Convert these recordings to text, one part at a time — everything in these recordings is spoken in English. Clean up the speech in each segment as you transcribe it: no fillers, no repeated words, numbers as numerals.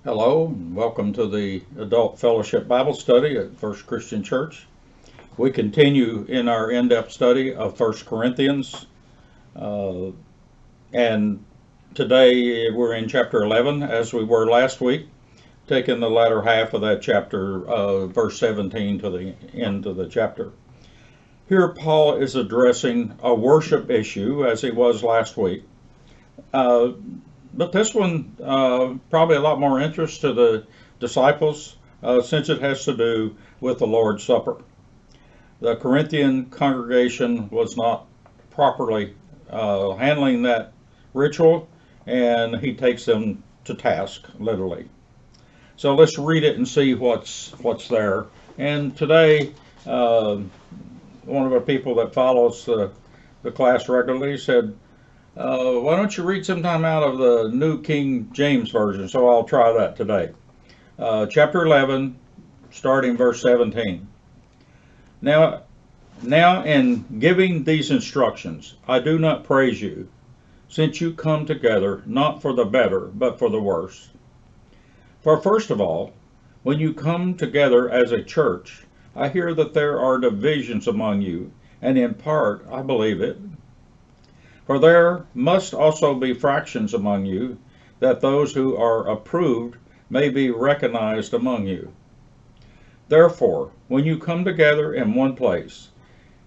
Hello, and welcome to the Adult Fellowship Bible Study at First Christian Church. We continue in our in-depth study of First Corinthians, uh, and today we're in chapter 11, as we were last week, taking the latter half of that chapter, verse 17 to the end of the chapter. Here Paul is addressing a worship issue, as he was last week. Uh, but this one probably a lot more interest to the disciples since it has to do with the Lord's Supper. The Corinthian congregation was not properly handling that ritual, and he takes them to task, literally. So let's read it and see what's there. And today, one of the people that follows the class regularly said, why don't you read sometime out of the New King James Version? So I'll try that today. Chapter 11, starting verse 17. Now, in giving these instructions, I do not praise you, since you come together not for the better, but for the worse. For first of all, when you come together as a church, I hear that there are divisions among you, and in part I believe it. For there must also be fractions among you, that those who are approved may be recognized among you. Therefore, when you come together in one place,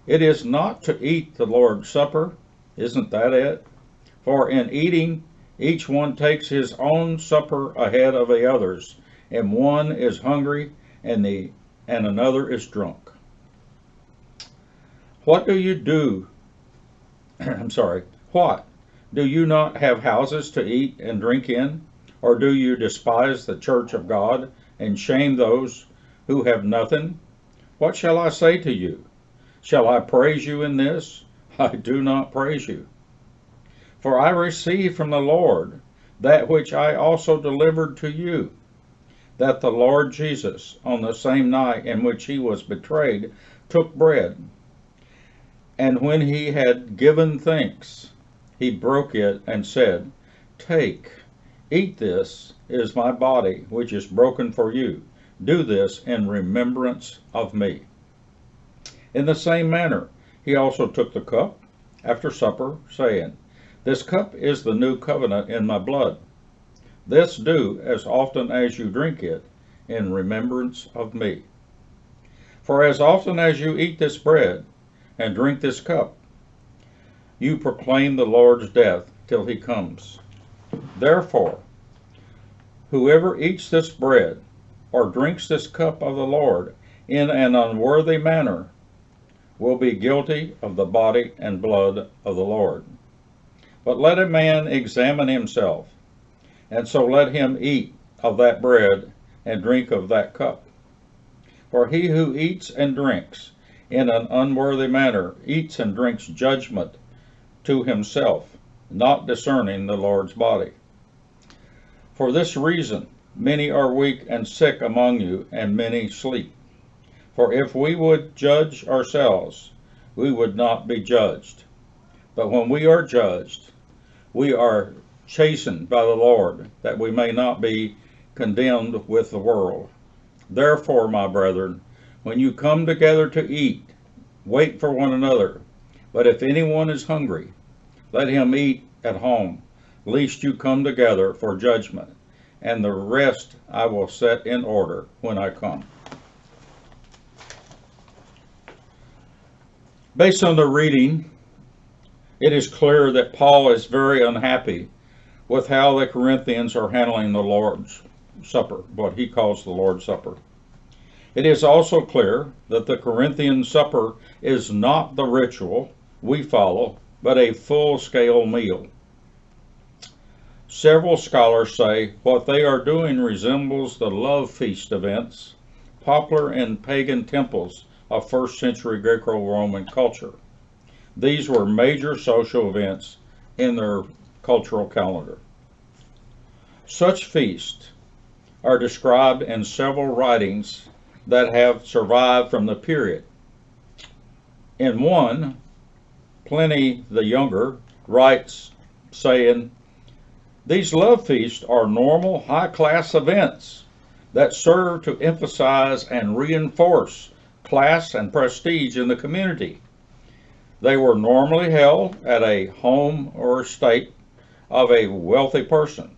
it is not to eat the Lord's Supper, isn't that it? For in eating, each one takes his own supper ahead of the others, and one is hungry and another is drunk. What do you do? I'm sorry. What? Do you not have houses to eat and drink in? Or do you despise the church of God and shame those who have nothing? What shall I say to you? Shall I praise you in this? I do not praise you. For I received from the Lord that which I also delivered to you, that the Lord Jesus, on the same night in which he was betrayed, took bread. And when he had given thanks, he broke it and said, Take, eat, this is my body, which is broken for you. Do this in remembrance of me. In the same manner, he also took the cup after supper, saying, This cup is the new covenant in my blood. This do as often as you drink it in remembrance of me. For as often as you eat this bread and drink this cup, you proclaim the Lord's death till he comes. Therefore, whoever eats this bread or drinks this cup of the Lord in an unworthy manner will be guilty of the body and blood of the Lord. But let a man examine himself, and so let him eat of that bread and drink of that cup. For he who eats and drinks in an unworthy manner eats and drinks judgment to himself, not discerning the Lord's body. For this reason, many are weak and sick among you, and many sleep. For if we would judge ourselves, we would not be judged. But when we are judged, we are chastened by the Lord, that we may not be condemned with the world. Therefore, my brethren, when you come together to eat, wait for one another. But if anyone is hungry, let him eat at home, lest you come together for judgment, and the rest I will set in order when I come. Based on the reading, it is clear that Paul is very unhappy with how the Corinthians are handling the Lord's Supper, what he calls the Lord's Supper. It is also clear that the Corinthian supper is not the ritual we follow, but a full-scale meal. Several scholars say what they are doing resembles the love feast events popular in pagan temples of first century Greco-Roman culture. These were major social events in their cultural calendar. Such feasts are described in several writings that have survived from the period. In one, Pliny the Younger writes, saying, These love feasts are normal, high-class events that serve to emphasize and reinforce class and prestige in the community. They were normally held at a home or estate of a wealthy person.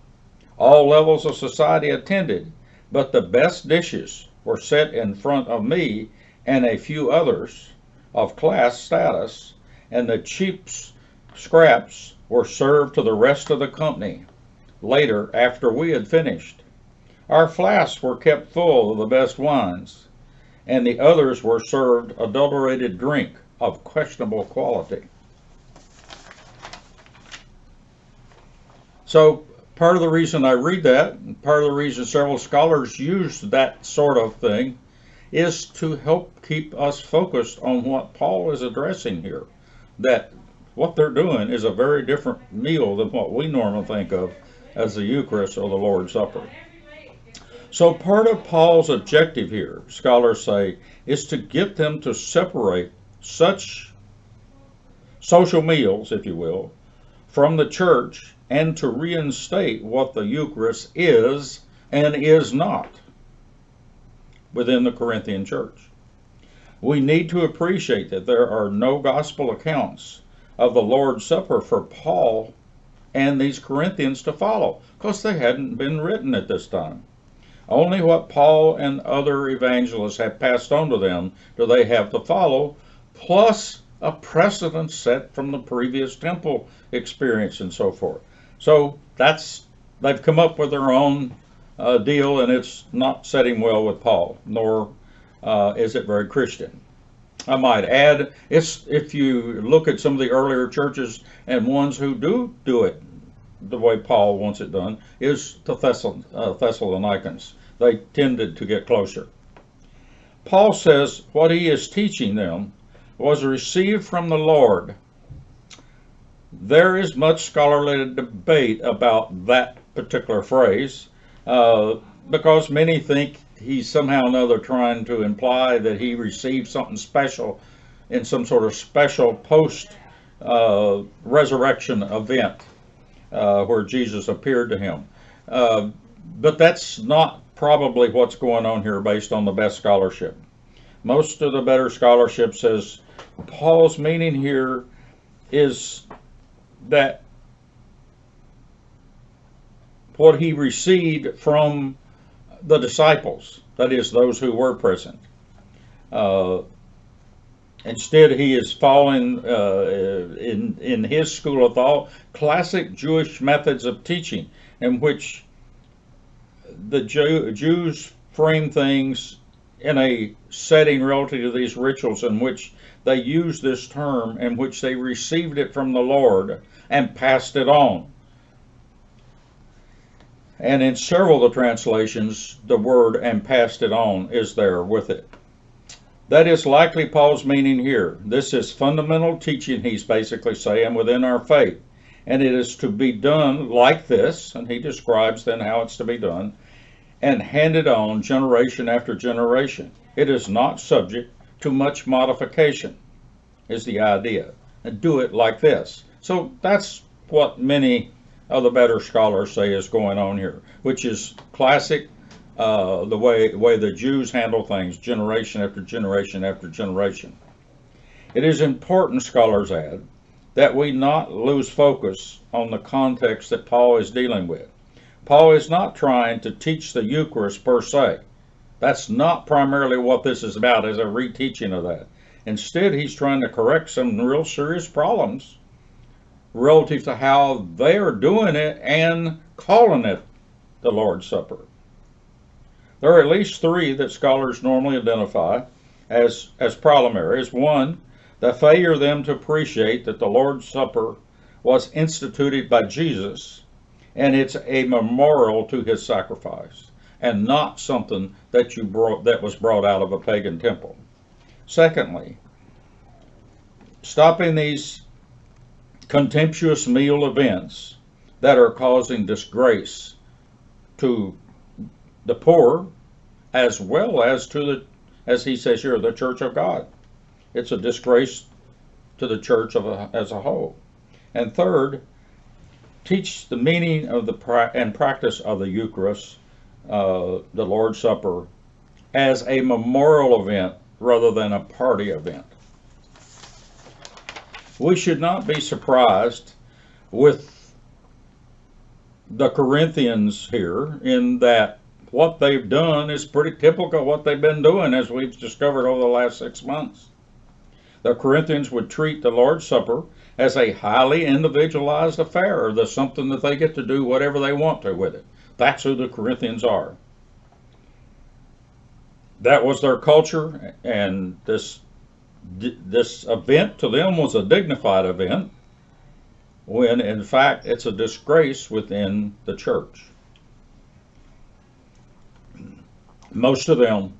All levels of society attended, but the best dishes were set in front of me and a few others of class status, and the cheap scraps were served to the rest of the company later after we had finished. Our flasks were kept full of the best wines, and the others were served adulterated drink of questionable quality. So part of the reason I read that, and part of the reason several scholars use that sort of thing, is to help keep us focused on what Paul is addressing here. That what they're doing is a very different meal than what we normally think of as the Eucharist or the Lord's Supper. So part of Paul's objective here, scholars say, is to get them to separate such social meals, if you will, from the church and to reinstate what the Eucharist is and is not within the Corinthian church. We need to appreciate that there are no gospel accounts of the Lord's Supper for Paul and these Corinthians to follow, because they hadn't been written at this time. Only what Paul and other evangelists have passed on to them do they have to follow, plus a precedent set from the previous temple experience and so forth. So they've come up with their own deal, and it's not setting well with Paul, nor is it very Christian. I might add, if you look at some of the earlier churches and ones who do it the way Paul wants it done, is the Thessalonians. They tended to get closer. Paul says what he is teaching them was received from the Lord. There is much scholarly debate about that particular phrase, because many think he's somehow or another trying to imply that he received something special in some sort of special post-resurrection event where Jesus appeared to him. But that's not probably what's going on here based on the best scholarship. Most of the better scholarship says Paul's meaning here is that what he received from the disciples, that is, those who were present. Instead, he is following, in his school of thought, classic Jewish methods of teaching, in which the Jews frame things in a setting relative to these rituals in which they use this term, in which they received it from the Lord and passed it on. And in several of the translations, the word "and passed it on" is there with it. That is likely Paul's meaning here. This is fundamental teaching, he's basically saying, within our faith. And it is to be done like this, and he describes then how it's to be done, and handed on generation after generation. It is not subject to much modification, is the idea. And do it like this. So that's what many of the better scholars say is going on here, which is classic, the way the Jews handle things, generation after generation after generation. It is important, scholars add, that we not lose focus on the context that Paul is dealing with. Paul is not trying to teach the Eucharist per se. That's not primarily what this is about, is a reteaching of that. Instead, he's trying to correct some real serious problems relative to how they are doing it and calling it the Lord's Supper. There are at least three that scholars normally identify as problem areas. One, the failure of them to appreciate that the Lord's Supper was instituted by Jesus, and it's a memorial to his sacrifice, and not something that was brought out of a pagan temple. Secondly, stopping these contemptuous meal events that are causing disgrace to the poor, as well as to the, as he says here, the church of God. It's a disgrace to the church as a whole. And third, teach the meaning of and practice of the Eucharist, the Lord's Supper, as a memorial event rather than a party event. We should not be surprised with the Corinthians here in that what they've done is pretty typical of what they've been doing, as we've discovered over the last 6 months. The Corinthians would treat the Lord's Supper as a highly individualized affair, or something that they get to do whatever they want to with it. That's who the Corinthians are. That was their culture, and this event to them was a dignified event, when in fact it's a disgrace within the church. Most of them,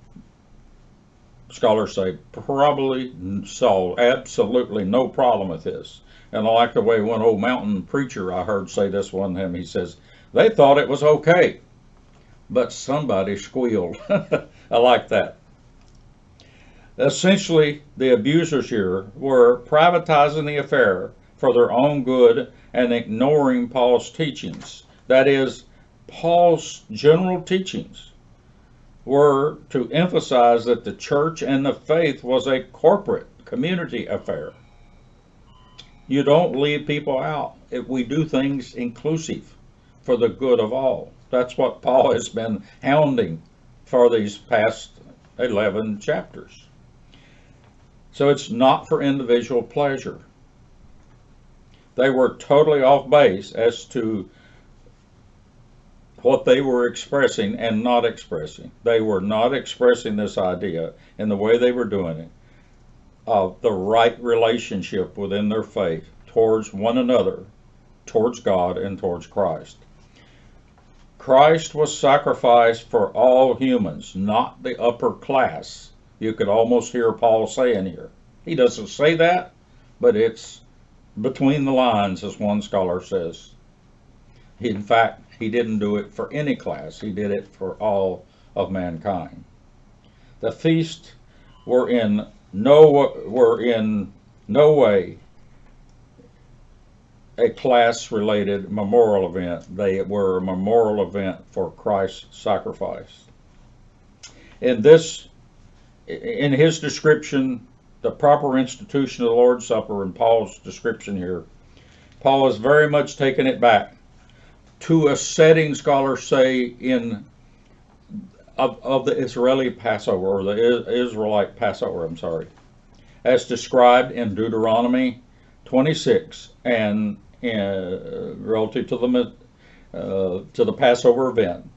scholars say, probably saw absolutely no problem with this. And I like the way one old mountain preacher I heard say this one time. He says, they thought it was okay, but somebody squealed. I like that. Essentially, the abusers here were privatizing the affair for their own good and ignoring Paul's teachings. That is, Paul's general teachings were to emphasize that the church and the faith was a corporate community affair. You don't leave people out. We do things inclusive for the good of all. That's what Paul has been hounding for these past 11 chapters. So it's not for individual pleasure. They were totally off base as to what they were expressing and not expressing. They were not expressing this idea in the way they were doing it of the right relationship within their faith towards one another, towards God, and towards Christ. Christ was sacrificed for all humans, not the upper class. You could almost hear Paul saying here. He doesn't say that, but it's between the lines, as one scholar says. In fact, he didn't do it for any class. He did it for all of mankind. The feast were in no way a class-related memorial event. They were a memorial event for Christ's sacrifice. In his description, the proper institution of the Lord's Supper, in Paul's description here, Paul is very much taking it back to a setting, scholars say, of the Israeli Passover, or the Israelite Passover, as described in Deuteronomy 26 and relative to the Passover event.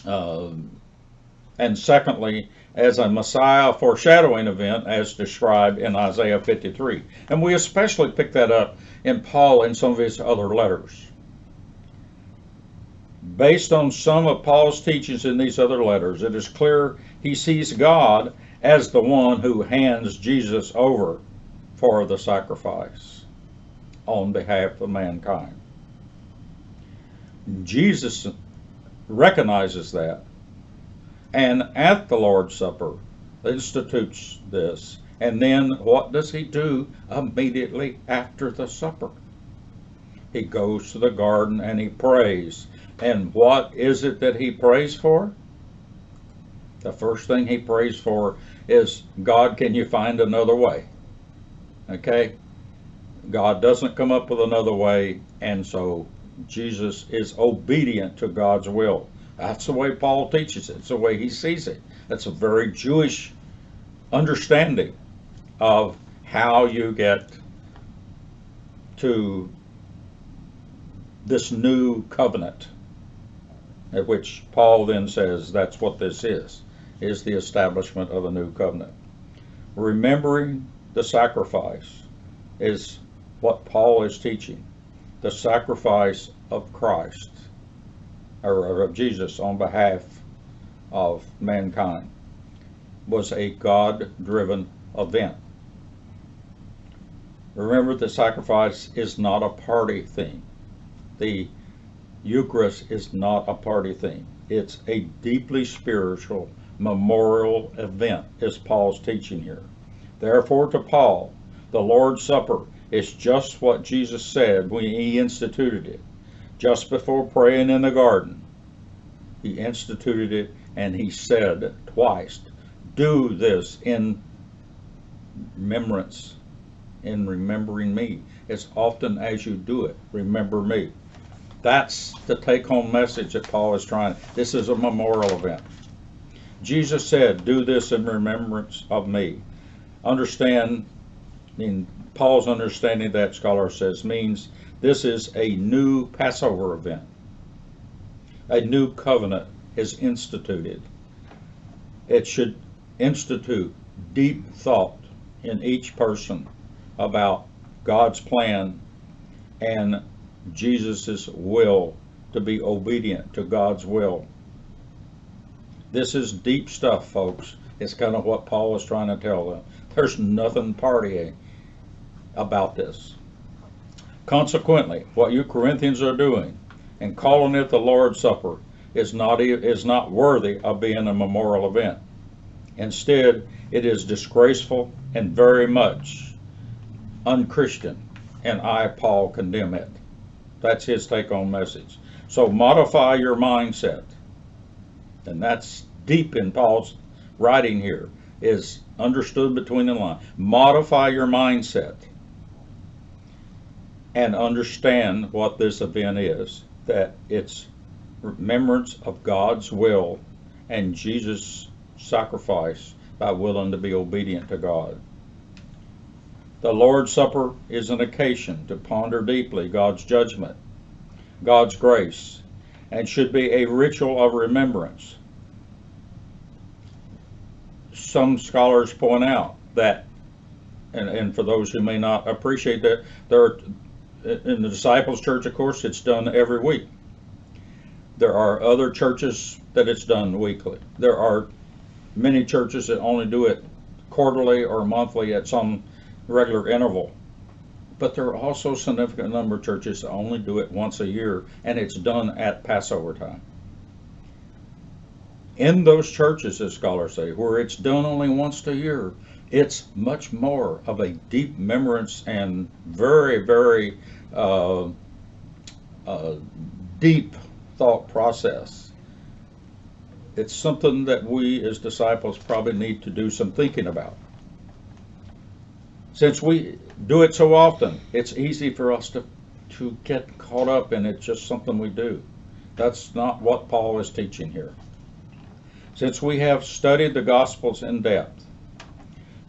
And secondly, as a Messiah foreshadowing event as described in Isaiah 53. And we especially pick that up in Paul in some of his other letters. Based on some of Paul's teachings in these other letters, it is clear he sees God as the one who hands Jesus over for the sacrifice on behalf of mankind. Jesus recognizes that, and at the Lord's Supper institutes this. And then what does he do immediately after the supper? He goes to the garden and he prays. And what is it that he prays for? The first thing he prays for is, God, can you find another way? Okay? God doesn't come up with another way, and so Jesus is obedient to God's will. That's the way Paul teaches it. It's the way he sees it. That's a very Jewish understanding of how you get to this new covenant, at which Paul then says that's what this is the establishment of a new covenant. Remembering the sacrifice is what Paul is teaching. The sacrifice of Christ, or of Jesus on behalf of mankind, was a God-driven event. Remember, the sacrifice is not a party thing. The Eucharist is not a party thing. It's a deeply spiritual memorial event, is Paul's teaching here. Therefore, to Paul, the Lord's Supper It's just what Jesus said when he instituted it. Just before praying in the garden, he instituted it, and he said twice, do this in remembrance, in remembering me. As often as you do it, remember me. That's the take-home message that Paul is trying. This is a memorial event. Jesus said, do this in remembrance of me. Understand, in Paul's understanding, that scholar says, means this is a new Passover event. A new covenant is instituted. It should institute deep thought in each person about God's plan and Jesus' will, to be obedient to God's will. This is deep stuff, folks. It's kind of what Paul is trying to tell them. There's nothing partying about this. Consequently, what you Corinthians are doing and calling it the Lord's Supper is not worthy of being a memorial event. Instead, it is disgraceful and very much unchristian, and I, Paul, condemn it. That's his take-home message. So modify your mindset. And that's deep in Paul's writing here, is understood between the lines. Modify your mindset and understand what this event is, that it's remembrance of God's will and Jesus' sacrifice by willing to be obedient to God. The Lord's Supper is an occasion to ponder deeply God's judgment, God's grace, and should be a ritual of remembrance. Some scholars point out that, and for those who may not appreciate that, in the Disciples' Church, of course, it's done every week. There are other churches that it's done weekly. There are many churches that only do it quarterly or monthly at some regular interval. But there are also a significant number of churches that only do it once a year, and it's done at Passover time. In those churches, as scholars say, where it's done only once a year, it's much more of a deep remembrance and very, very deep thought process. It's something that we as disciples probably need to do some thinking about. Since we do it so often, it's easy for us to get caught up in it, just something we do. That's not what Paul is teaching here. Since we have studied the Gospels in depth,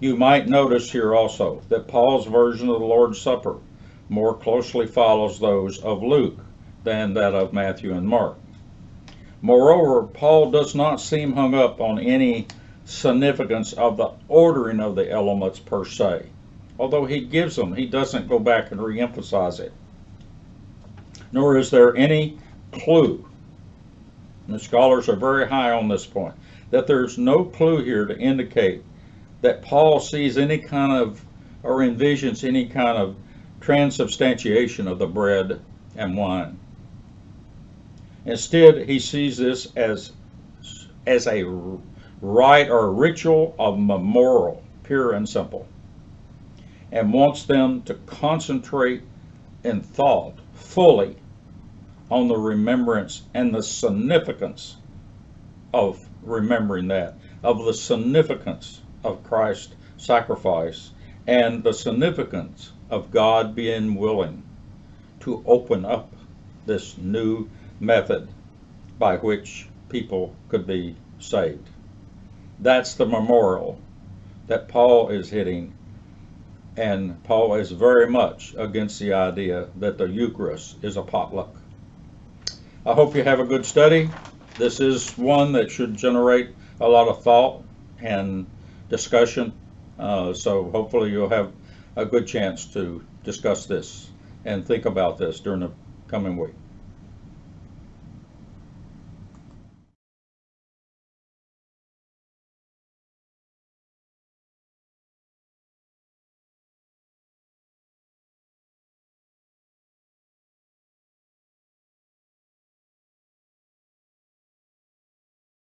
you might notice here also that Paul's version of the Lord's Supper more closely follows those of Luke than that of Matthew and Mark. Moreover, Paul does not seem hung up on any significance of the ordering of the elements per se. Although he gives them, he doesn't go back and re-emphasize it. Nor is there any clue, and the scholars are very high on this point, that there's no clue here to indicate that Paul sees any kind of, or envisions any kind of transubstantiation of the bread and wine. Instead, he sees this as a rite or ritual of memorial, pure and simple, and wants them to concentrate in thought fully on the remembrance and the significance of remembering that, of the significance of Christ's sacrifice, and the significance of God being willing to open up this new method by which people could be saved. That's the memorial that Paul is hitting, and Paul is very much against the idea that the Eucharist is a potluck. I hope you have a good study. This is one that should generate a lot of thought and discussion, so hopefully you'll have a good chance to discuss this and think about this during the coming week.